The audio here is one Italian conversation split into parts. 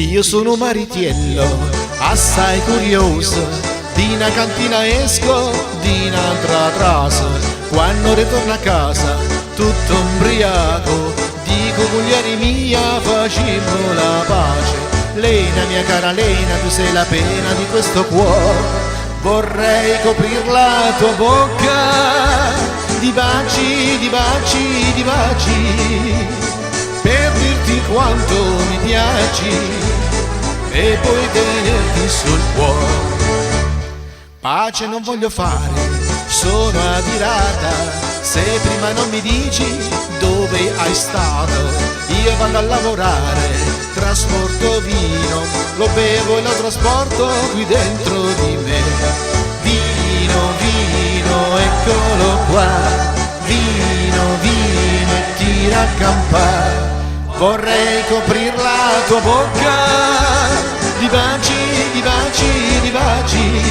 Io sono Maritiello, assai curioso, di una cantina esco, di un'altra trasa. Quando ritorno a casa, tutto ubriaco, dico cugliari mia, facciamo la pace. Lena, mia cara Lena, tu sei la pena di questo cuore. Vorrei coprir la tua bocca di baci, di baci, di baci, per dirti quanto mi piaci e poi tenerti sul cuore. Pace non voglio fare, sono adirata, se prima non mi dici dove hai stato. Io vado a lavorare, trasporto vino, lo bevo e lo trasporto qui dentro di me. Vino, vino, eccolo qua, vino, vino e tira a campare. Vorrei coprir la tua bocca di baci, di baci, di baci,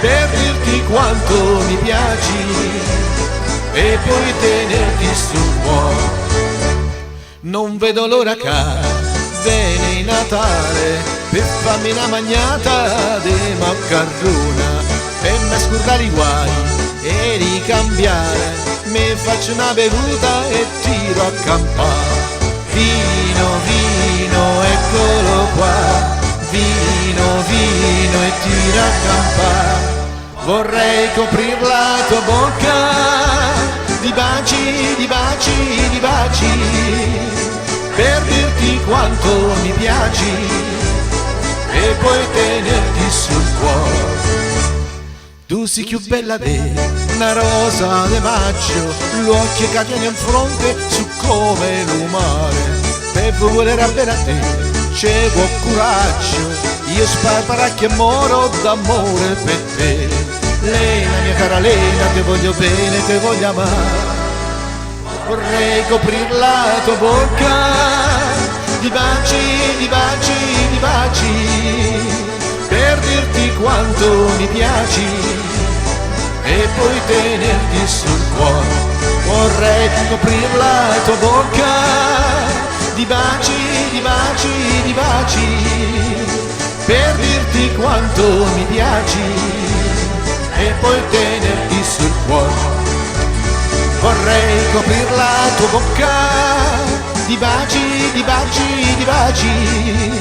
per dirti quanto mi piaci e poi tenerti sul cuore. Non vedo l'ora che viene Natale per farmi una magnata di maccarrona, per me scordare i guai e ricambiare, mi faccio una bevuta e tiro a campare. Vino, vino, eccolo qua, vino, vino e tira a campare. Vorrei coprir la tua bocca di baci, di baci, di baci, per dirti quanto mi piaci e poi tenerti sul cuore. Tu sei più bella di una rosa di maggio, l'occhio che tieni in fronte su come l'umore. Per volere bene a te c'è buon coraggio, io sparo che moro d'amore per te. Lena, mia cara Lena, ti voglio bene, ti voglio amare. Vorrei coprir la tua bocca di baci, di baci, di baci, per dirti quanto mi piaci e poi tenerti sul cuore. Vorrei coprir la tua bocca di baci, di baci, di baci, per dirti quanto mi piaci e poi tenerti sul cuore. Vorrei coprir la tua bocca di baci, di baci, di baci,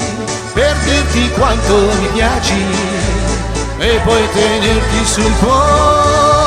per dirti quanto mi piaci e poi tenerti sul cuore.